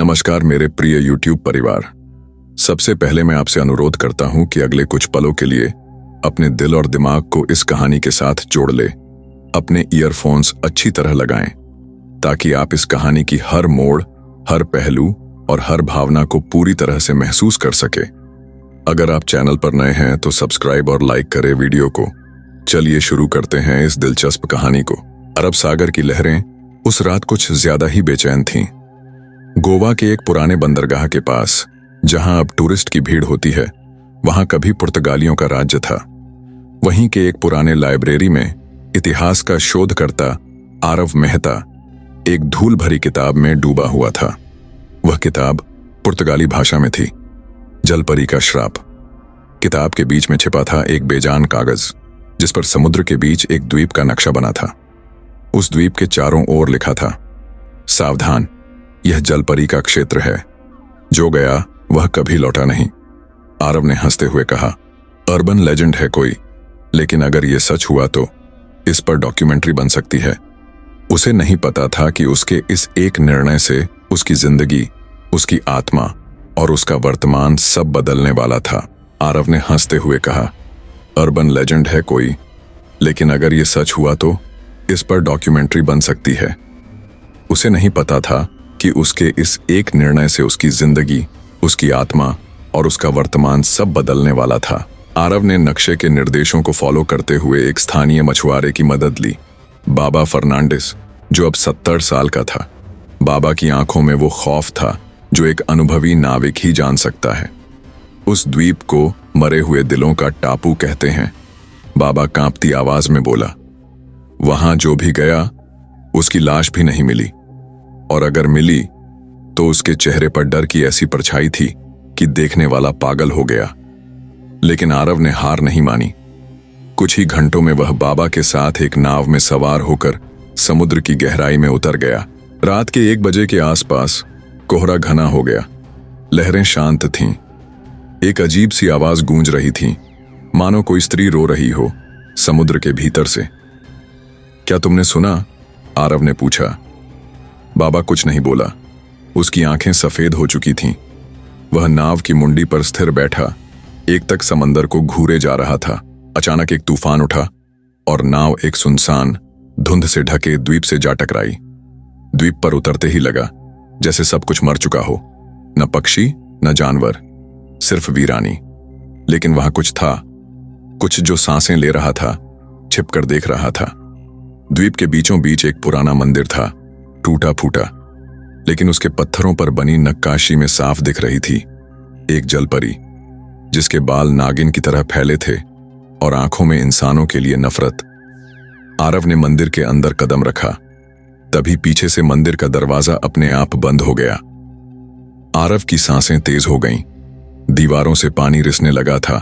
नमस्कार मेरे प्रिय YouTube परिवार। सबसे पहले मैं आपसे अनुरोध करता हूं कि अगले कुछ पलों के लिए अपने दिल और दिमाग को इस कहानी के साथ जोड़ ले। अपने ईयरफोन्स अच्छी तरह लगाएं ताकि आप इस कहानी की हर मोड़, हर पहलू और हर भावना को पूरी तरह से महसूस कर सके। अगर आप चैनल पर नए हैं तो सब्सक्राइब और लाइक करें वीडियो को। चलिए शुरू करते हैं इस दिलचस्प कहानी को। अरब सागर की लहरें उस रात कुछ ज्यादा ही बेचैन थीं। गोवा के एक पुराने बंदरगाह के पास, जहां अब टूरिस्ट की भीड़ होती है, वहां कभी पुर्तगालियों का राज्य था। वहीं के एक पुराने लाइब्रेरी में इतिहास का शोधकर्ता आरव मेहता एक धूल भरी किताब में डूबा हुआ था। वह किताब पुर्तगाली भाषा में थी, जलपरी का श्राप। किताब के बीच में छिपा था एक बेजान कागज, जिस पर समुद्र के बीच एक द्वीप का नक्शा बना था। उस द्वीप के चारों ओर लिखा था, सावधान, यह जलपरी का क्षेत्र है, जो गया वह कभी लौटा नहीं। आरव ने हंसते हुए कहा, अर्बन लेजेंड है कोई, लेकिन अगर यह सच हुआ तो इस पर डॉक्यूमेंट्री बन सकती है। उसे नहीं पता था कि उसके इस एक निर्णय से उसकी जिंदगी, उसकी आत्मा और उसका वर्तमान सब बदलने वाला था। आरव ने हंसते हुए कहा, अर्बन लेजेंड है कोई, लेकिन अगर यह सच हुआ तो इस पर डॉक्यूमेंट्री बन सकती है। उसे नहीं पता था कि उसके इस एक निर्णय से उसकी जिंदगी, उसकी आत्मा और उसका वर्तमान सब बदलने वाला था। आरव ने नक्शे के निर्देशों को फॉलो करते हुए एक स्थानीय मछुआरे की मदद ली, बाबा फर्नांडिस, जो अब 70 साल का था। बाबा की आंखों में वो खौफ था जो एक अनुभवी नाविक ही जान सकता है। उस द्वीप को मरे हुए दिलों का टापू कहते हैं, बाबा कांपती आवाज में बोला। वहां जो भी गया उसकी लाश भी नहीं मिली, और अगर मिली तो उसके चेहरे पर डर की ऐसी परछाई थी कि देखने वाला पागल हो गया। लेकिन आरव ने हार नहीं मानी। कुछ ही घंटों में वह बाबा के साथ एक नाव में सवार होकर समुद्र की गहराई में उतर गया। रात के 1 बजे के आसपास कोहरा घना हो गया। लहरें शांत थीं। एक अजीब सी आवाज गूंज रही थी, मानो कोई स्त्री रो रही हो समुद्र के भीतर से। क्या तुमने सुना? आरव ने पूछा। बाबा कुछ नहीं बोला। उसकी आंखें सफेद हो चुकी थीं। वह नाव की मुंडी पर स्थिर बैठा एक तक समंदर को घूरे जा रहा था। अचानक एक तूफान उठा और नाव एक सुनसान, धुंध से ढके द्वीप से जा टकराई। द्वीप पर उतरते ही लगा जैसे सब कुछ मर चुका हो, न पक्षी न जानवर, सिर्फ वीरानी। लेकिन वहां कुछ था, कुछ जो सांसें ले रहा था, छिपकर देख रहा था। द्वीप के बीचों बीच एक पुराना मंदिर था, टूटा फूटा, लेकिन उसके पत्थरों पर बनी नक्काशी में साफ दिख रही थी एक जलपरी, जिसके बाल नागिन की तरह फैले थे और आंखों में इंसानों के लिए नफरत। आरव ने मंदिर के अंदर कदम रखा, तभी पीछे से मंदिर का दरवाजा अपने आप बंद हो गया। आरव की सांसें तेज हो गईं। दीवारों से पानी रिसने लगा था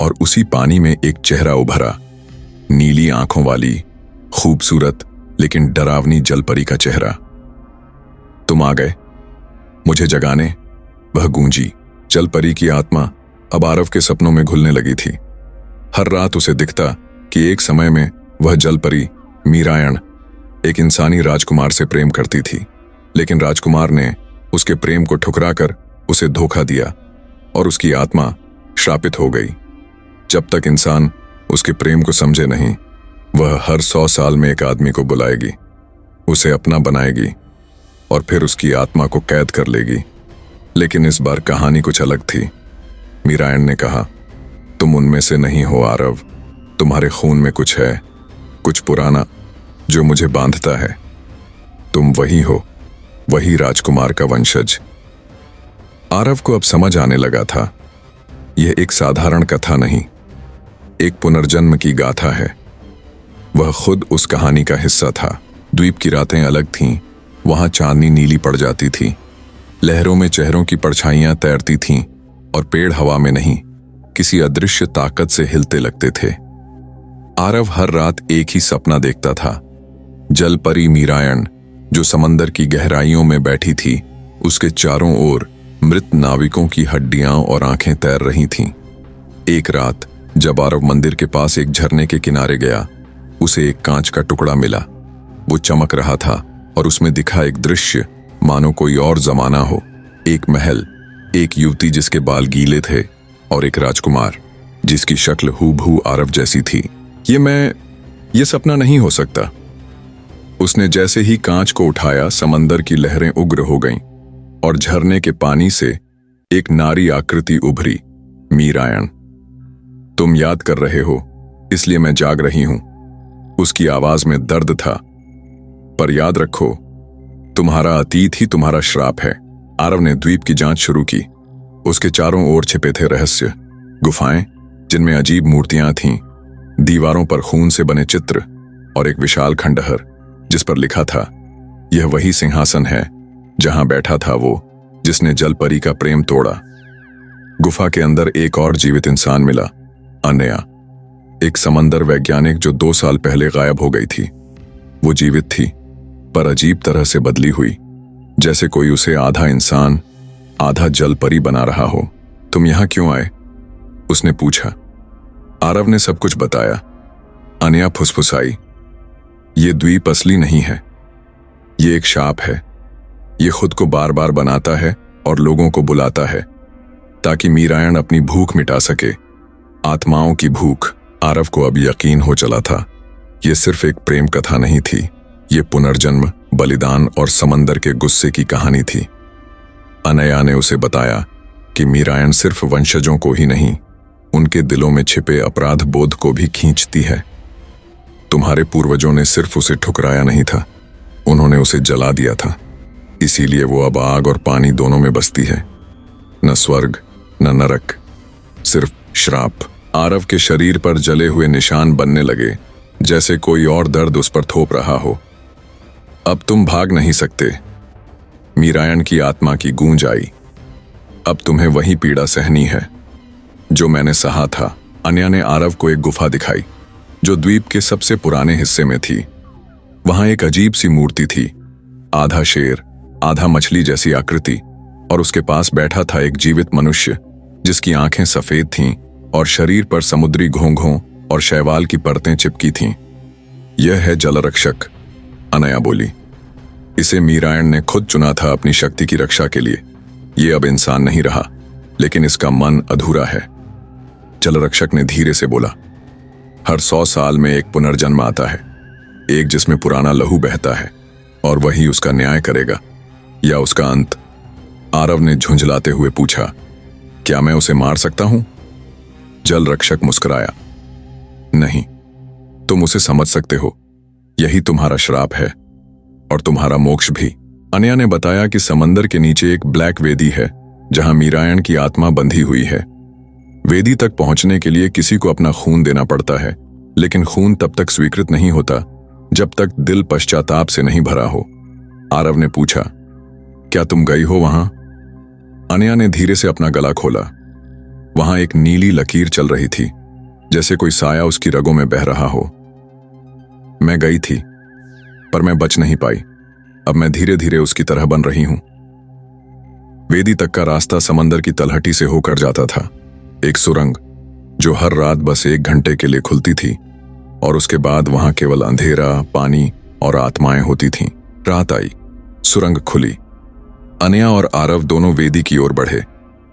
और उसी पानी में एक चेहरा उभरा, नीली आंखों वाली, खूबसूरत लेकिन डरावनी जलपरी का चेहरा। तुम आ गए मुझे जगाने, वह गूंजी। जलपरी की आत्मा अब आरव के सपनों में घुलने लगी थी। हर रात उसे दिखता कि एक समय में वह जलपरी मीरायण एक इंसानी राजकुमार से प्रेम करती थी, लेकिन राजकुमार ने उसके प्रेम को ठुकराकर उसे धोखा दिया और उसकी आत्मा श्रापित हो गई। जब तक इंसान उसके प्रेम को समझे नहीं, वह हर 100 साल में एक आदमी को बुलाएगी, उसे अपना बनाएगी और फिर उसकी आत्मा को कैद कर लेगी। लेकिन इस बार कहानी कुछ अलग थी। मीरायण ने कहा, तुम उनमें से नहीं हो आरव, तुम्हारे खून में कुछ है, कुछ पुराना जो मुझे बांधता है। तुम वही हो, वही राजकुमार का वंशज। आरव को अब समझ आने लगा था, यह एक साधारण कथा नहीं, एक पुनर्जन्म की गाथा है। वह खुद उस कहानी का हिस्सा था। द्वीप की रातें अलग थीं। वहां चांदनी नीली पड़ जाती थी, लहरों में चेहरों की परछाइयां तैरती थीं और पेड़ हवा में नहीं, किसी अदृश्य ताकत से हिलते लगते थे। आरव हर रात एक ही सपना देखता था, जलपरी मीरायण जो समंदर की गहराइयों में बैठी थी, उसके चारों ओर मृत नाविकों की हड्डियां और आंखें तैर रही थीं। एक रात जब आरव मंदिर के पास एक झरने के किनारे गया, उसे एक कांच का टुकड़ा मिला। वो चमक रहा था और उसमें दिखा एक दृश्य मानो कोई और जमाना हो। एक महल, एक युवती जिसके बाल गीले थे और एक राजकुमार जिसकी शक्ल हूबहू आरव जैसी थी। ये सपना नहीं हो सकता। उसने जैसे ही कांच को उठाया, समंदर की लहरें उग्र हो गईं और झरने के पानी से एक नारी आकृति उभरी। मीरायण, तुम याद कर रहे हो, इसलिए मैं जाग रही हूं। उसकी आवाज में दर्द था। पर याद रखो, तुम्हारा अतीत ही तुम्हारा श्राप है। आरव ने द्वीप की जांच शुरू की। उसके चारों ओर छिपे थे रहस्य, गुफाएं जिनमें अजीब मूर्तियां थीं, दीवारों पर खून से बने चित्र और एक विशाल खंडहर जिस पर लिखा था, यह वही सिंहासन है जहां बैठा था वो जिसने जलपरी का प्रेम तोड़ा। गुफा के अंदर एक और जीवित इंसान मिला, अनया, एक समंदर वैज्ञानिक जो 2 साल पहले गायब हो गई थी। वो जीवित थी, पर अजीब तरह से बदली हुई, जैसे कोई उसे आधा इंसान आधा जलपरी बना रहा हो। तुम यहां क्यों आए? उसने पूछा। आरव ने सब कुछ बताया। अनया फुसफुसाई, ये द्वीप असली नहीं है, ये एक शाप है। ये खुद को बार बार बनाता है और लोगों को बुलाता है ताकि मीरायण अपनी भूख मिटा सके, आत्माओं की भूख। आरव को अब यकीन हो चला था, ये सिर्फ एक प्रेम कथा नहीं थी, ये पुनर्जन्म, बलिदान और समंदर के गुस्से की कहानी थी। अनया ने उसे बताया कि मीरायण सिर्फ वंशजों को ही नहीं, उनके दिलों में छिपे अपराध बोध को भी खींचती है। तुम्हारे पूर्वजों ने सिर्फ उसे ठुकराया नहीं था, उन्होंने उसे जला दिया था। इसीलिए वो अब आग और पानी दोनों में बसती है, न स्वर्ग न नरक, सिर्फ श्राप। आरव के शरीर पर जले हुए निशान बनने लगे, जैसे कोई और दर्द उस पर थोप रहा हो। अब तुम भाग नहीं सकते। मीरायण की आत्मा की गूंज आई। अब तुम्हें वही पीड़ा सहनी है जो मैंने सहा था। अनया ने आरव को एक गुफा दिखाई जो द्वीप के सबसे पुराने हिस्से में थी। वहां एक अजीब सी मूर्ति थी, आधा शेर आधा मछली जैसी आकृति, और उसके पास बैठा था एक जीवित मनुष्य जिसकी आंखें सफेद थीं और शरीर पर समुद्री घोंघों और शैवाल की परतें चिपकी थीं। यह है जलरक्षक, अनया बोली। इसे मीरायण ने खुद चुना था अपनी शक्ति की रक्षा के लिए। ये अब इंसान नहीं रहा, लेकिन इसका मन अधूरा है। जलरक्षक ने धीरे से बोला, हर 100 साल में एक पुनर्जन्म आता है, एक जिसमें पुराना लहू बहता है, और वही उसका न्याय करेगा या उसका अंत। आरव ने झुंझलाते हुए पूछा, क्या मैं उसे मार सकता हूं? जलरक्षक मुस्कुराया, नहीं, तुम उसे समझ सकते हो। यही तुम्हारा श्राप है और तुम्हारा मोक्ष भी। अनया ने बताया कि समंदर के नीचे एक ब्लैक वेदी है जहां मीरायण की आत्मा बंधी हुई है। वेदी तक पहुंचने के लिए किसी को अपना खून देना पड़ता है, लेकिन खून तब तक स्वीकृत नहीं होता जब तक दिल पश्चाताप से नहीं भरा हो। आरव ने पूछा, क्या तुम गई हो वहां? अनया ने धीरे से अपना गला खोला। वहां एक नीली लकीर चल रही थी, जैसे कोई साया उसकी रगों में बह रहा हो। मैं गई थी, पर मैं बच नहीं पाई। अब मैं धीरे धीरे उसकी तरह बन रही हूं। वेदी तक का रास्ता समंदर की तलहटी से होकर जाता था, एक सुरंग जो हर रात बस 1 घंटे के लिए खुलती थी, और उसके बाद वहां केवल अंधेरा, पानी और आत्माएं होती थीं। रात आई, सुरंग खुली। अनया और आरव दोनों वेदी की ओर बढ़े।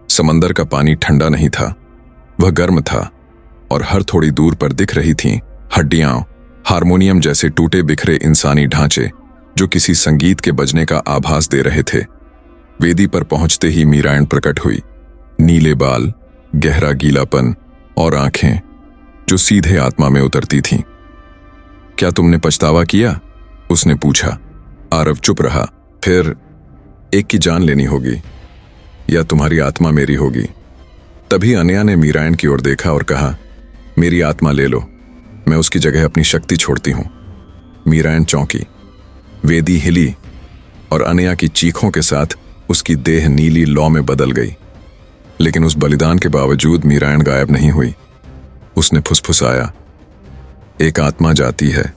समंदर का पानी ठंडा नहीं था, वह गर्म था, और हर थोड़ी दूर पर दिख रही थीं हड्डियां, हारमोनियम जैसे टूटे बिखरे इंसानी ढांचे जो किसी संगीत के बजने का आभास दे रहे थे। वेदी पर पहुंचते ही मीरायण प्रकट हुई, नीले बाल, गहरा गीलापन और आंखें जो सीधे आत्मा में उतरती थीं। क्या तुमने पछतावा किया? उसने पूछा। आरव चुप रहा। फिर, एक की जान लेनी होगी या तुम्हारी आत्मा मेरी होगी। तभी अनया ने मीरायण की ओर देखा और कहा, मेरी आत्मा ले लो, मैं उसकी जगह अपनी शक्ति छोड़ती हूं। मीरायण चौंकी। वेदी हिली और अनया की चीखों के साथ उसकी देह नीली लौ में बदल गई। लेकिन उस बलिदान के बावजूद मीरायण गायब नहीं हुई। उसने फुसफुसाया, एक आत्मा जाती है,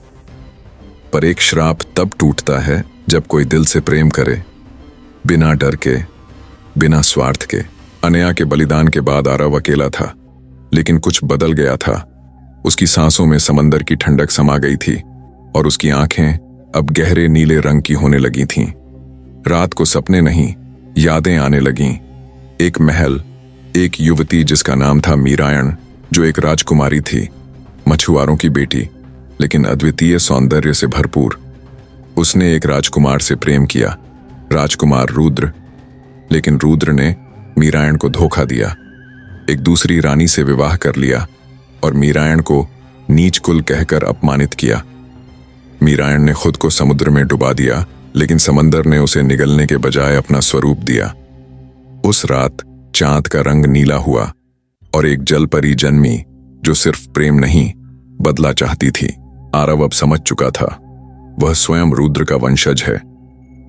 पर एक श्राप तब टूटता है जब कोई दिल से प्रेम करे, बिना डर के, बिना स्वार्थ के। अनया के बलिदान के बाद आरव अकेला था, लेकिन कुछ बदल गया था। उसकी सांसों में समंदर की ठंडक समा गई थी और उसकी आंखें अब गहरे नीले रंग की होने लगी थीं। रात को सपने नहीं, यादें आने लगीं। एक महल, एक युवती जिसका नाम था मीरायण, जो एक राजकुमारी थी, मछुआरों की बेटी, लेकिन अद्वितीय सौंदर्य से भरपूर। उसने एक राजकुमार से प्रेम किया, राजकुमार रुद्र। लेकिन रुद्र ने मीरायण को धोखा दिया, एक दूसरी रानी से विवाह कर लिया और मीरायण को नीच कुल कहकर अपमानित किया। मीरायण ने खुद को समुद्र में डुबा दिया, लेकिन समंदर ने उसे निगलने के बजाय अपना स्वरूप दिया। उस रात चांद का रंग नीला हुआ और एक जलपरी जन्मी जो सिर्फ प्रेम नहीं, बदला चाहती थी। आरव अब समझ चुका था, वह स्वयं रुद्र का वंशज है,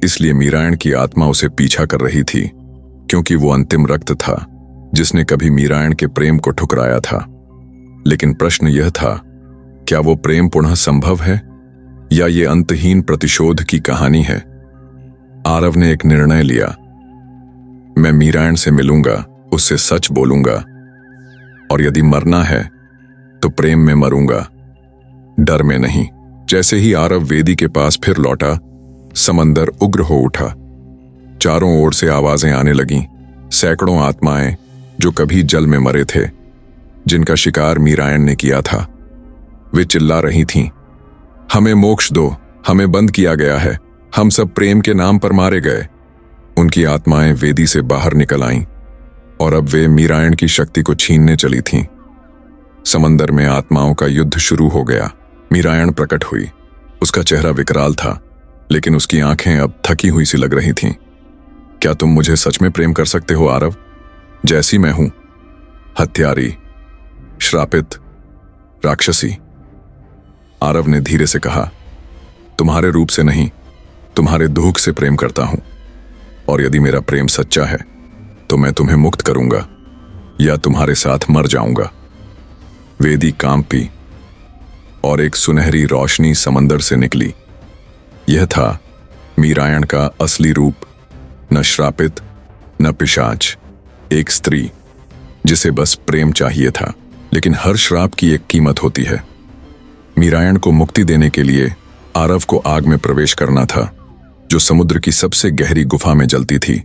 इसलिए मीरायण की आत्मा उसे पीछा कर रही थी, क्योंकि वो अंतिम रक्त था जिसने कभी मीरायण के प्रेम को ठुकराया था। लेकिन प्रश्न यह था, क्या वो प्रेम पुनः संभव है या ये अंतहीन प्रतिशोध की कहानी है? आरव ने एक निर्णय लिया, मैं मीरायण से मिलूंगा, उससे सच बोलूंगा, और यदि मरना है तो प्रेम में मरूंगा, डर में नहीं। जैसे ही आरव वेदी के पास फिर लौटा, समंदर उग्र हो उठा। चारों ओर से आवाजें आने लगीं, सैकड़ों आत्माएं जो कभी जल में मरे थे, जिनका शिकार मीरायण ने किया था। वे चिल्ला रही थीं, हमें मोक्ष दो, हमें बंद किया गया है, हम सब प्रेम के नाम पर मारे गए। उनकी आत्माएं वेदी से बाहर निकल आईं और अब वे मीरायण की शक्ति को छीनने चली थीं। समंदर में आत्माओं का युद्ध शुरू हो गया। मीरायण प्रकट हुई। उसका चेहरा विकराल था, लेकिन उसकी आंखें अब थकी हुई सी लग रही थीं। क्या तुम मुझे सच में प्रेम कर सकते हो आरव, जैसी मैं हूं? हत्यारी, श्रापित, राक्षसी। आरव ने धीरे से कहा, तुम्हारे रूप से नहीं, तुम्हारे दुख से प्रेम करता हूं, और यदि मेरा प्रेम सच्चा है तो मैं तुम्हें मुक्त करूंगा या तुम्हारे साथ मर जाऊंगा। वेदी कांपी और एक सुनहरी रोशनी समंदर से निकली। यह था मीरायण का असली रूप, न श्रापित न पिशाच, एक स्त्री जिसे बस प्रेम चाहिए था। लेकिन हर श्राप की एक कीमत होती है। मीरायण को मुक्ति देने के लिए आरव को आग में प्रवेश करना था, जो समुद्र की सबसे गहरी गुफा में जलती थी।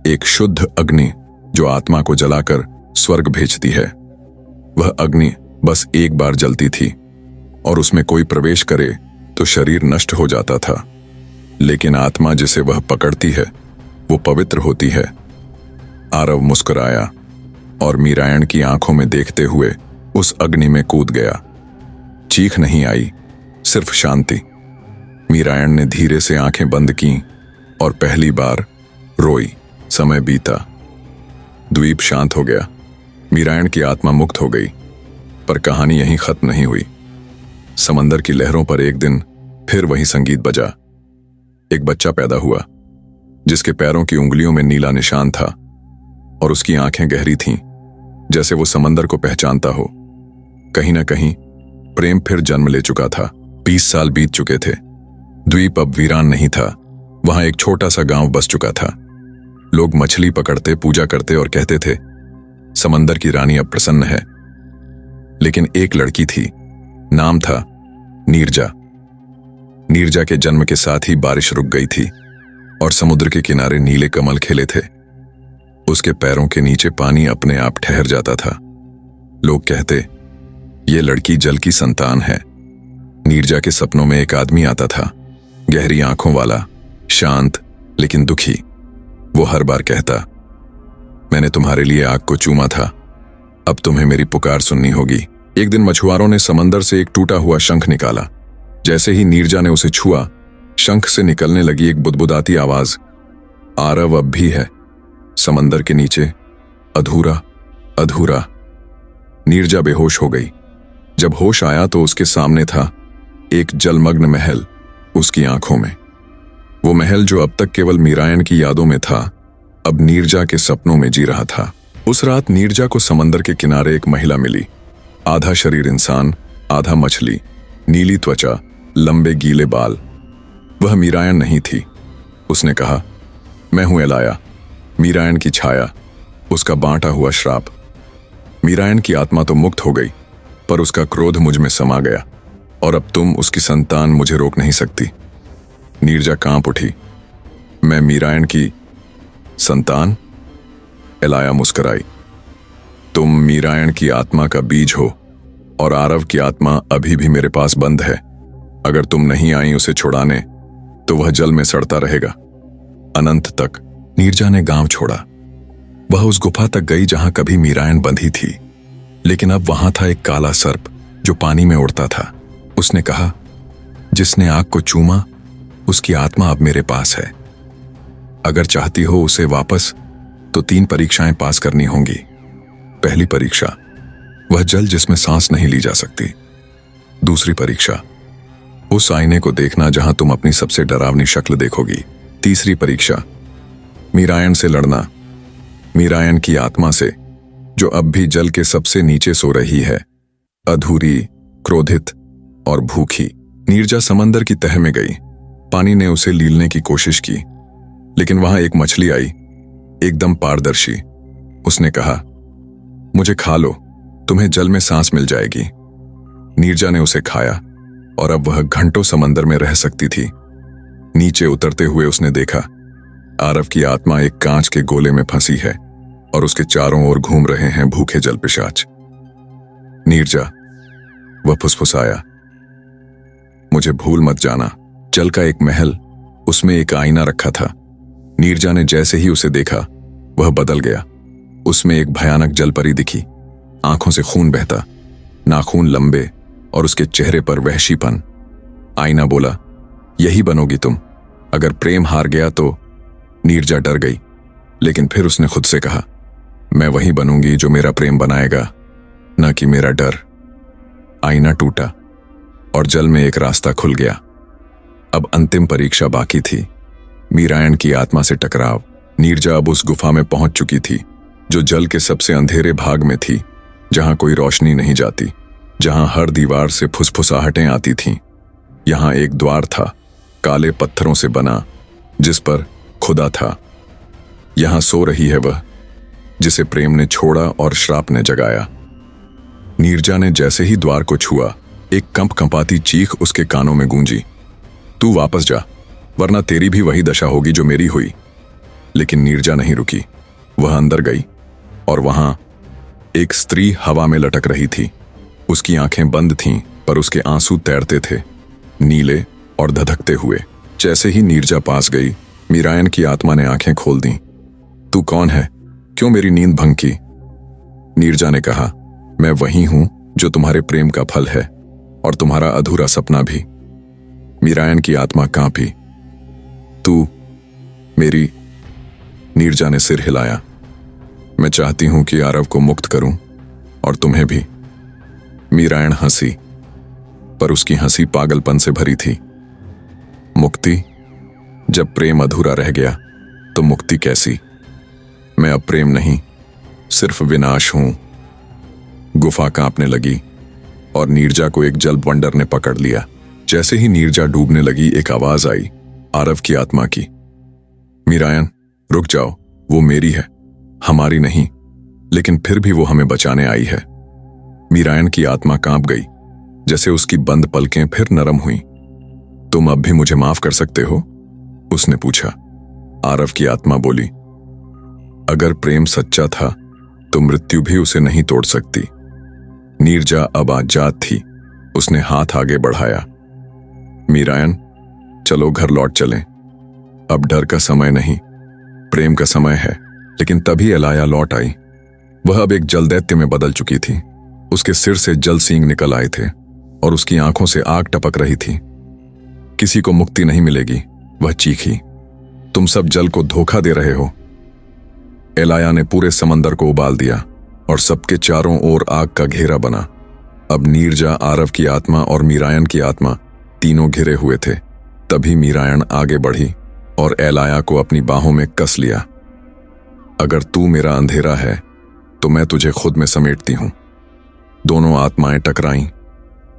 एक शुद्ध अग्नि जो आत्मा को जलाकर स्वर्ग भेजती है। वह अग्नि बस एक बार जलती थी और उसमें कोई प्रवेश करे तो शरीर नष्ट हो जाता था, लेकिन आत्मा जिसे वह पकड़ती है वो पवित्र होती है। आरव मुस्कुराया और मीरायण की आंखों में देखते हुए उस अग्नि में कूद गया। चीख नहीं आई, सिर्फ शांति। मीरायण ने धीरे से आंखें बंद की और पहली बार रोई। समय बीता, द्वीप शांत हो गया, मीरायण की आत्मा मुक्त हो गई। पर कहानी यहीं खत्म नहीं हुई। समंदर की लहरों पर एक दिन फिर वही संगीत बजा। एक बच्चा पैदा हुआ जिसके पैरों की उंगलियों में नीला निशान था और उसकी आंखें गहरी थीं, जैसे वो समंदर को पहचानता हो। कहीं ना कहीं प्रेम फिर जन्म ले चुका था। 20 साल बीत चुके थे। द्वीप अब वीरान नहीं था। वहां एक छोटा सा गांव बस चुका था। लोग मछली पकड़ते, पूजा करते और कहते थे, समंदर की रानी अब प्रसन्न है। लेकिन एक लड़की थी, नाम था नीरजा। नीरजा के जन्म के साथ ही बारिश रुक गई थी और समुद्र के किनारे नीले कमल खिले थे। उसके पैरों के नीचे पानी अपने आप ठहर जाता था। लोग कहते, ये लड़की जल की संतान है। नीरजा के सपनों में एक आदमी आता था, गहरी आंखों वाला, शांत लेकिन दुखी। वो हर बार कहता, मैंने तुम्हारे लिए आग को चूमा था, अब तुम्हें मेरी पुकार सुननी होगी। एक दिन मछुआरों ने समंदर से एक टूटा हुआ शंख निकाला। जैसे ही नीरजा ने उसे छुआ, शंख से निकलने लगी एक बुदबुदाती आवाज, आरव अब भी है समंदर के नीचे, अधूरा अधूरा। नीरजा बेहोश हो गई। जब होश आया तो उसके सामने था एक जलमग्न महल। उसकी आंखों में वो महल जो अब तक केवल मीरायण की यादों में था, अब नीरजा के सपनों में जी रहा था। उस रात नीरजा को समंदर के किनारे एक महिला मिली। आधा शरीर इंसान, आधा मछली, नीली त्वचा, लंबे गीले बाल। वह मीरायण नहीं थी। उसने कहा, मैं हूं एलाया, मीरायण की छाया, उसका बांटा हुआ श्राप। मीरायण की आत्मा तो मुक्त हो गई, पर उसका क्रोध मुझ में समा गया और अब तुम उसकी संतान मुझे रोक नहीं सकती। नीरजा कांप उठी। मैं मीरायण की संतान? एलाया मुस्कुराई। तुम मीरायण की आत्मा का बीज हो और आरव की आत्मा अभी भी मेरे पास बंद है। अगर तुम नहीं आई उसे छुड़ाने तो वह जल में सड़ता रहेगा अनंत तक। नीरजा ने गांव छोड़ा। वह उस गुफा तक गई जहां कभी मीरायण बंधी थी, लेकिन अब वहां था एक काला सर्प जो पानी में उड़ता था। उसने कहा, जिसने आग को चूमा उसकी आत्मा अब मेरे पास है। अगर चाहती हो उसे वापस तो 3 परीक्षाएं पास करनी होंगी। पहली परीक्षा, वह जल जिसमें सांस नहीं ली जा सकती। दूसरी परीक्षा, उस आईने को देखना जहां तुम अपनी सबसे डरावनी शक्ल देखोगी। तीसरी परीक्षा, मीरायण से लड़ना, मीरायण की आत्मा से जो अब भी जल के सबसे नीचे सो रही है, अधूरी, क्रोधित और भूखी। नीरजा समंदर की तह में गई। पानी ने उसे लीलने की कोशिश की, लेकिन वहां एक मछली आई, एकदम पारदर्शी। उसने कहा, मुझे खा लो, तुम्हें जल में सांस मिल जाएगी। नीरजा ने उसे खाया और अब वह घंटों समंदर में रह सकती थी। नीचे उतरते हुए उसने देखा, आरव की आत्मा एक कांच के गोले में फंसी है और उसके चारों ओर घूम रहे हैं भूखे जल पिशाच। नीरजा, वह फुसफुसाया, मुझे भूल मत जाना। जल का एक महल, उसमें एक आईना रखा था। नीरजा ने जैसे ही उसे देखा वह बदल गया। उसमें एक भयानक जलपरी दिखी, आंखों से खून बहता, नाखून लंबे और उसके चेहरे पर वहशीपन। आईना बोला, यही बनोगी तुम अगर प्रेम हार गया तो। नीरजा डर गई, लेकिन फिर उसने खुद से कहा, मैं वही बनूंगी जो मेरा प्रेम बनाएगा, न कि मेरा डर। आईना टूटा और जल में एक रास्ता खुल गया। अब अंतिम परीक्षा बाकी थी, मीरायण की आत्मा से टकराव। नीरजा अब उस गुफा में पहुंच चुकी थी जो जल के सबसे अंधेरे भाग में थी, जहां कोई रोशनी नहीं जाती, जहां हर दीवार से फुसफुसाहटें आती थीं। यहां एक द्वार था, काले पत्थरों से बना, जिस पर खुदा था। यहां सो रही है वह जिसे प्रेम ने छोड़ा और श्राप ने जगाया। नीरजा ने जैसे ही द्वार को छुआ, एक कंपकंपाती चीख उसके कानों में गूंजी, तू वापस जा, वरना तेरी भी वही दशा होगी जो मेरी हुई। लेकिन नीरजा नहीं रुकी। वह अंदर गई और वहां एक स्त्री हवा में लटक रही थी। उसकी आंखें बंद थीं, पर उसके आंसू तैरते थे, नीले और धधकते हुए। जैसे ही नीरजा पास गई, मीरायण की आत्मा ने आंखें खोल दी। तू कौन है? क्यों मेरी नींद भंग की? नीरजा ने कहा, मैं वही हूं जो तुम्हारे प्रेम का फल है और तुम्हारा अधूरा सपना भी। मीरायण की आत्मा कांपी। तू मेरी? नीरजा ने सिर हिलाया। मैं चाहती हूं कि आरव को मुक्त करूं और तुम्हें भी। मीरायण हंसी, पर उसकी हंसी पागलपन से भरी थी। मुक्ति? जब प्रेम अधूरा रह गया तो मुक्ति कैसी? मैं अब प्रेम नहीं, सिर्फ विनाश हूं। गुफा कांपने लगी और नीरजा को एक जल बंडर ने पकड़ लिया। जैसे ही नीरजा डूबने लगी, एक आवाज आई, आरव की आत्मा की। मीरायण, रुक जाओ, वो मेरी है, हमारी नहीं। लेकिन फिर भी वो हमें बचाने आई है। मीरायण की आत्मा कांप गई, जैसे उसकी बंद पलकें फिर नरम हुईं। तुम अब भी मुझे माफ कर सकते हो? उसने पूछा। आरव की आत्मा बोली, अगर प्रेम सच्चा था तो मृत्यु भी उसे नहीं तोड़ सकती। नीरजा अब आजाद थी। उसने हाथ आगे बढ़ाया। मीरायण, चलो घर लौट चलें। अब डर का समय नहीं, प्रेम का समय है। लेकिन तभी एलाया लौट आई। वह अब एक जलदैत्य में बदल चुकी थी। उसके सिर से जल सींग निकल आए थे और उसकी आंखों से आग टपक रही थी। किसी को मुक्ति नहीं मिलेगी, वह चीखी। तुम सब जल को धोखा दे रहे हो। एलाया ने पूरे समंदर को उबाल दिया और सबके चारों ओर आग का घेरा बना। अब नीरजा, आरव की आत्मा और मीरायण की आत्मा तीनों घिरे हुए थे। तभी मीरायण आगे बढ़ी और एलाया को अपनी बाहों में कस लिया। अगर तू मेरा अंधेरा है तो मैं तुझे खुद में समेटती हूं। दोनों आत्माएं टकराईं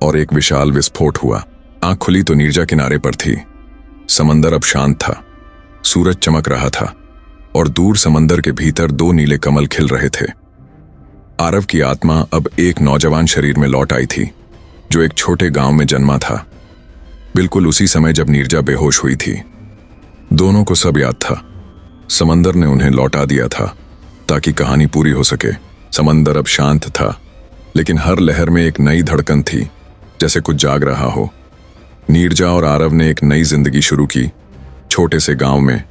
और एक विशाल विस्फोट हुआ। आंख खुली तो नीरजा किनारे पर थी। समंदर अब शांत था, सूरज चमक रहा था और दूर समंदर के भीतर 2 नीले कमल खिल रहे थे। आरव की आत्मा अब एक नौजवान शरीर में लौट आई थी, जो एक छोटे गांव में जन्मा था, बिल्कुल उसी समय जब नीरजा बेहोश हुई थी। दोनों को सब याद था। समंदर ने उन्हें लौटा दिया था ताकि कहानी पूरी हो सके। समंदर अब शांत था, लेकिन हर लहर में एक नई धड़कन थी, जैसे कुछ जाग रहा हो। नीरजा और आरव ने एक नई जिंदगी शुरू की, छोटे से गांव में।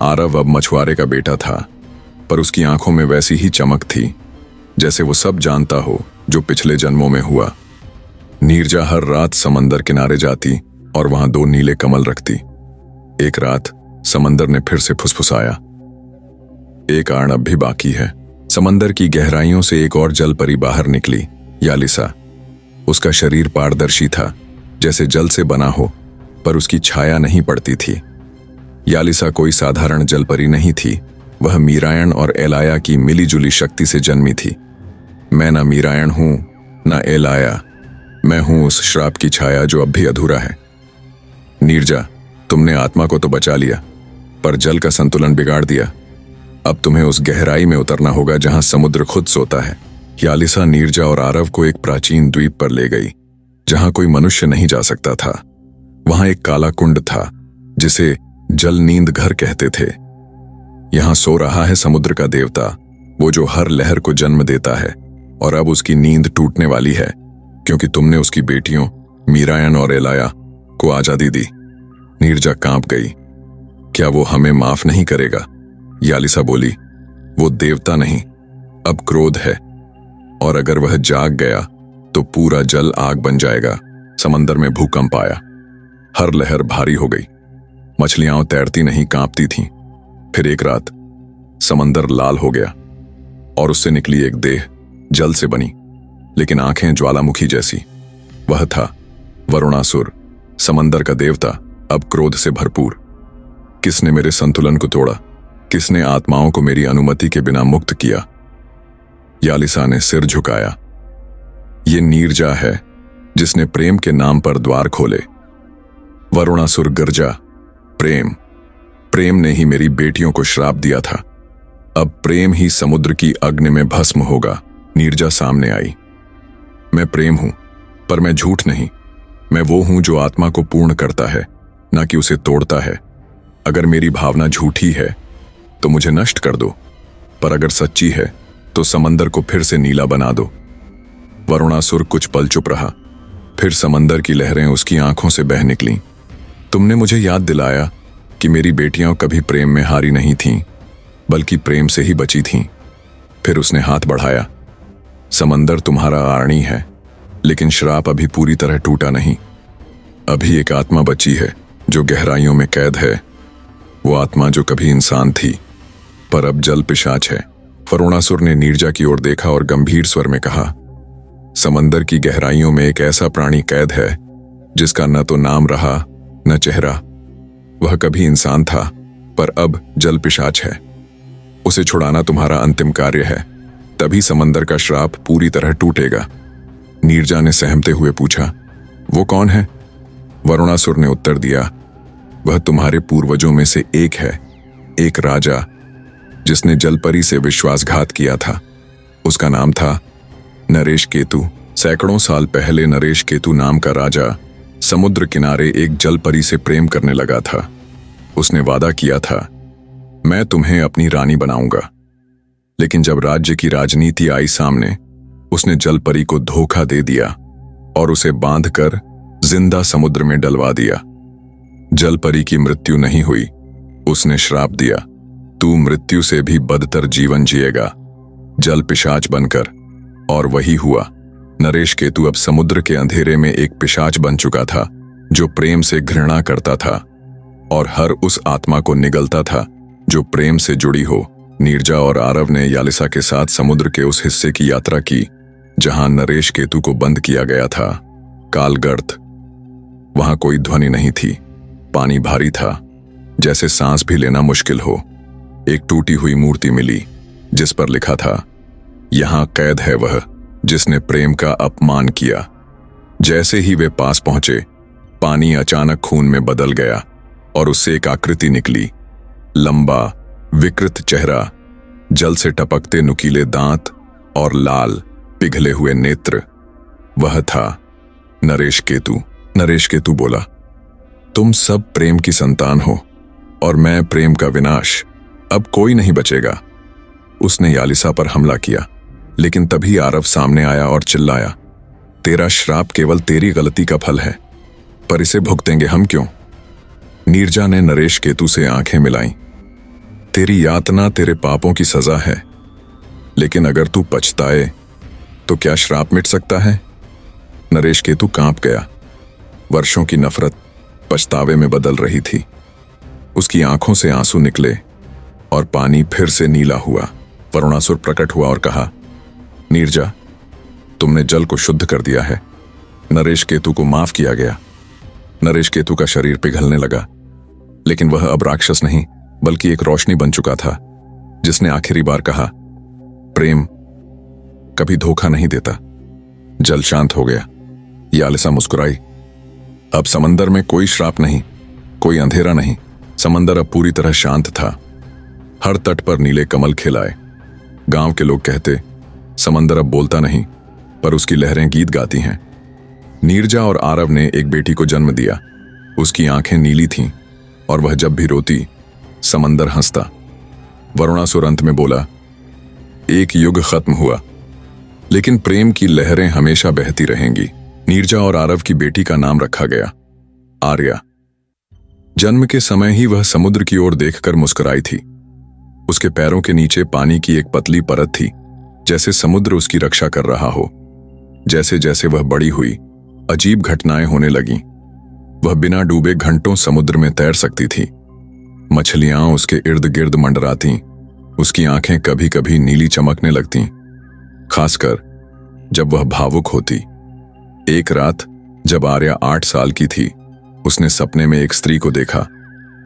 आरव अब मछुआरे का बेटा था, पर उसकी आंखों में वैसी ही चमक थी जैसे वो सब जानता हो जो पिछले जन्मों में हुआ। नीरजा हर रात समंदर किनारे जाती और वहां 2 नीले कमल रखती। एक रात समंदर ने फिर से फुसफुसाया, एक अर्णब भी बाकी है। समंदर की गहराइयों से एक और जल परी बाहर निकली, यालिसा। उसका शरीर पारदर्शी था, जैसे जल से बना हो, पर उसकी छाया नहीं पड़ती थी। यालिसा कोई साधारण जल परी नहीं थी, वह मीरायण और एलाया की मिलीजुली शक्ति से जन्मी थी। मैं ना मीरायण हूं, ना एलाया, मैं हूं उस श्राप की छाया जो अब भी अधूरा है। नीरजा, तुमने आत्मा को तो बचा लिया, पर जल का संतुलन बिगाड़ दिया। अब तुम्हें उस गहराई में उतरना होगा जहां समुद्र खुद सोता है। यालिसा नीरजा और आरव को एक प्राचीन द्वीप पर ले गई, जहां कोई मनुष्य नहीं जा सकता था। वहां एक काला कुंड था, जिसे जल नींद घर कहते थे। यहां सो रहा है समुद्र का देवता, वो जो हर लहर को जन्म देता है, और अब उसकी नींद टूटने वाली है, क्योंकि तुमने उसकी बेटियों मीरायण और एलाया को आजादी दी। नीरजा कांप गई। क्या वो हमें माफ नहीं करेगा? यालिसा बोली, वो देवता नहीं, अब क्रोध है, और अगर वह जाग गया तो पूरा जल आग बन जाएगा। समंदर में भूकंप आया, हर लहर भारी हो गई। मछलियां तैरती नहीं, कांपती थीं। फिर एक रात समंदर लाल हो गया और उससे निकली एक देह, जल से बनी, लेकिन आंखें ज्वालामुखी जैसी। वह था वरुणासुर, समंदर का देवता, अब क्रोध से भरपूर। किसने मेरे संतुलन को तोड़ा? किसने आत्माओं को मेरी अनुमति के बिना मुक्त किया? यालिसा ने सिर झुकाया। ये नीरजा है, जिसने प्रेम के नाम पर द्वार खोले। वरुणासुर गर्जा, प्रेम, प्रेम ने ही मेरी बेटियों को श्राप दिया था। अब प्रेम ही समुद्र की अग्नि में भस्म होगा। नीरजा सामने आई। मैं प्रेम हूं, पर मैं झूठ नहीं। मैं वो हूं जो आत्मा को पूर्ण करता है, ना कि उसे तोड़ता है। अगर मेरी भावना झूठी है तो मुझे नष्ट कर दो, पर अगर सच्ची है तो समंदर को फिर से नीला बना दो। वरुणासुर कुछ पल चुप रहा, फिर समंदर की लहरें उसकी आंखों से बह निकलीं। तुमने मुझे याद दिलाया कि मेरी बेटियां कभी प्रेम में हारी नहीं थीं, बल्कि प्रेम से ही बची थीं। फिर उसने हाथ बढ़ाया। समंदर तुम्हारा आरणी है, लेकिन श्राप अभी पूरी तरह टूटा नहीं। अभी एक आत्मा बची है जो गहराइयों में कैद है। वो आत्मा जो कभी इंसान थी, पर अब जल पिशाच है। वरुणासुर ने नीरजा की ओर देखा और गंभीर स्वर में कहा, समंदर की गहराइयों में एक ऐसा प्राणी कैद है जिसका न तो नाम रहा न चेहरा। वह कभी इंसान था, पर अब जल पिशाच है। उसे छुड़ाना तुम्हारा अंतिम कार्य है, तभी समंदर का श्राप पूरी तरह टूटेगा। नीरजा ने सहमते हुए पूछा, वो कौन है? वरुणासुर ने उत्तर दिया, वह तुम्हारे पूर्वजों में से एक है, एक राजा जिसने जलपरी से विश्वासघात किया था। उसका नाम था नरेश केतु। सैकड़ों साल पहले नरेश केतु नाम का राजा समुद्र किनारे एक जलपरी से प्रेम करने लगा था। उसने वादा किया था, मैं तुम्हें अपनी रानी बनाऊंगा। लेकिन जब राज्य की राजनीति आई सामने, उसने जलपरी को धोखा दे दिया और उसे बांधकर जिंदा समुद्र में डलवा दिया। जलपरी की मृत्यु नहीं हुई, उसने श्राप दिया, तू मृत्यु से भी बदतर जीवन जिएगा, जल पिशाच बनकर। और वही हुआ। नरेश केतु अब समुद्र के अंधेरे में एक पिशाच बन चुका था, जो प्रेम से घृणा करता था और हर उस आत्मा को निगलता था जो प्रेम से जुड़ी हो। नीरजा और आरव ने यालिसा के साथ समुद्र के उस हिस्से की यात्रा की जहां नरेश केतु को बंद किया गया था, कालगर्त। वहां कोई ध्वनि नहीं थी, पानी भारी था, जैसे सांस भी लेना मुश्किल हो। एक टूटी हुई मूर्ति मिली जिस पर लिखा था, यहां कैद है वह जिसने प्रेम का अपमान किया। जैसे ही वे पास पहुंचे, पानी अचानक खून में बदल गया और उससे एक आकृति निकली, लंबा विकृत चेहरा, जल से टपकते नुकीले दांत और लाल पिघले हुए नेत्र। वह था नरेश केतु। नरेश केतु बोला, तुम सब प्रेम की संतान हो और मैं प्रेम का विनाश। अब कोई नहीं बचेगा। उसने यालिसा पर हमला किया, लेकिन तभी आरव सामने आया और चिल्लाया, तेरा श्राप केवल तेरी गलती का फल है, पर इसे भुगतेंगे हम क्यों? नीरजा ने नरेश केतु से आंखें मिलाईं। तेरी यातना तेरे पापों की सजा है, लेकिन अगर तू पछताए तो क्या श्राप मिट सकता है? नरेश केतु कांप गया। वर्षों की नफरत पछतावे में बदल रही थी। उसकी आंखों से आंसू निकले और पानी फिर से नीला हुआ। वरुणासुर प्रकट हुआ और कहा, नीरजा, तुमने जल को शुद्ध कर दिया है। नरेश केतु को माफ किया गया। नरेश केतु का शरीर पिघलने लगा, लेकिन वह अब राक्षस नहीं बल्कि एक रोशनी बन चुका था, जिसने आखिरी बार कहा, प्रेम कभी धोखा नहीं देता। जल शांत हो गया। यालिसा मुस्कुराई। अब समंदर में कोई श्राप नहीं, कोई अंधेरा नहीं। समंदर अब पूरी तरह शांत था। हर तट पर नीले कमल खिलाए। गांव के लोग कहते, समंदर अब बोलता नहीं, पर उसकी लहरें गीत गाती हैं। नीरजा और आरव ने एक बेटी को जन्म दिया। उसकी आंखें नीली थीं और वह जब भी रोती समंदर हंसता। वरुणासुर अंत में बोला, एक युग खत्म हुआ, लेकिन प्रेम की लहरें हमेशा बहती रहेंगी। नीरजा और आरव की बेटी का नाम रखा गया आर्या। जन्म के समय ही वह समुद्र की ओर देखकर मुस्कुराई थी। उसके पैरों के नीचे पानी की एक पतली परत थी, जैसे समुद्र उसकी रक्षा कर रहा हो। जैसे जैसे वह बड़ी हुई, अजीब घटनाएं होने लगीं। वह बिना डूबे घंटों समुद्र में तैर सकती थी। मछलियां उसके इर्द गिर्द मंडरातीं। उसकी आंखें कभी कभी नीली चमकने लगतीं, खासकर जब वह भावुक होती। एक रात जब आर्या 8 साल की थी, उसने सपने में एक स्त्री को देखा।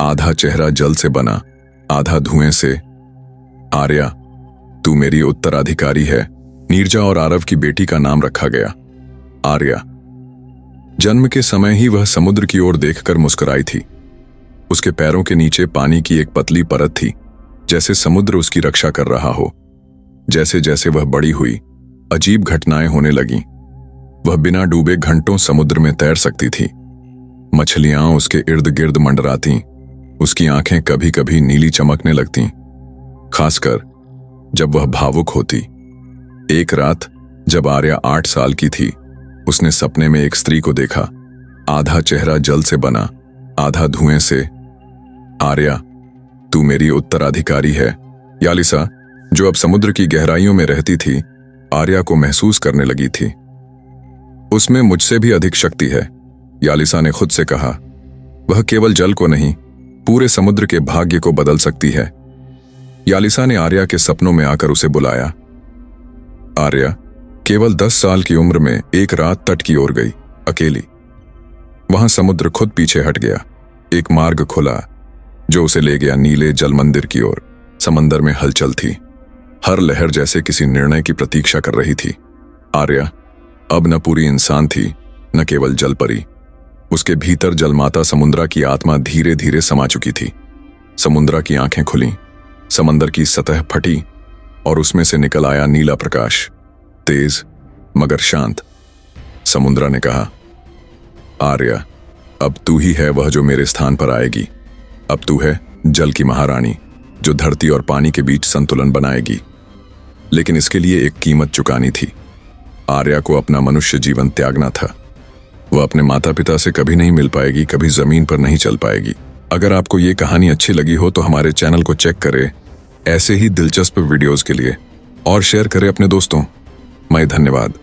आधा चेहरा जल से बना, आधा धुएं से। आर्या, तू मेरी उत्तराधिकारी है। नीरजा और आरव की बेटी का नाम रखा गया आर्या। जन्म के समय ही वह समुद्र की ओर देखकर मुस्कुराई थी। उसके पैरों के नीचे पानी की एक पतली परत थी, जैसे समुद्र उसकी रक्षा कर रहा हो। जैसे जैसे वह बड़ी हुई, अजीब घटनाएं होने लगीं। वह बिना डूबे घंटों समुद्र में तैर सकती थी। मछलियां उसके इर्द गिर्द मंडरातीं। उसकी आंखें कभी कभी नीली चमकने लगतीं, खासकर जब वह भावुक होती। एक रात जब आर्या 8 साल की थी, उसने सपने में एक स्त्री को देखा। आधा चेहरा जल से बना, आधा धुएं से। आर्या, तू मेरी उत्तराधिकारी है। यालिसा, जो अब समुद्र की गहराइयों में रहती थी, आर्या को महसूस करने लगी थी। उसमें मुझसे भी अधिक शक्ति है, यालिसा ने खुद से कहा। वह केवल जल को नहीं, पूरे समुद्र के भाग्य को बदल सकती है। यालिसा ने आर्या के सपनों में आकर उसे बुलाया। आर्या केवल 10 साल की उम्र में एक रात तट की ओर गई, अकेली। वहां समुद्र खुद पीछे हट गया। एक मार्ग खुला जो उसे ले गया नीले जल मंदिर की ओर। समंदर में हलचल थी। हर लहर जैसे किसी निर्णय की प्रतीक्षा कर रही थी। आर्या अब न पूरी इंसान थी, न केवल जल परी। उसके भीतर जलमाता समुद्रा की आत्मा धीरे धीरे समा चुकी थी। समुद्रा की आंखें खुलीं, समंदर की सतह फटी और उसमें से निकल आया नीला प्रकाश, तेज मगर शांत। समुद्रा ने कहा, आर्या, अब तू ही है वह जो मेरे स्थान पर आएगी। अब तू है जल की महारानी, जो धरती और पानी के बीच संतुलन बनाएगी। लेकिन इसके लिए एक कीमत चुकानी थी। आर्या को अपना मनुष्य जीवन त्यागना था। वह अपने माता पिता से कभी नहीं मिल पाएगी, कभी जमीन पर नहीं चल पाएगी। अगर आपको ये कहानी अच्छी लगी हो तो हमारे चैनल को चेक करें ऐसे ही दिलचस्प वीडियोस के लिए, और शेयर करें अपने दोस्तों। मैं धन्यवाद।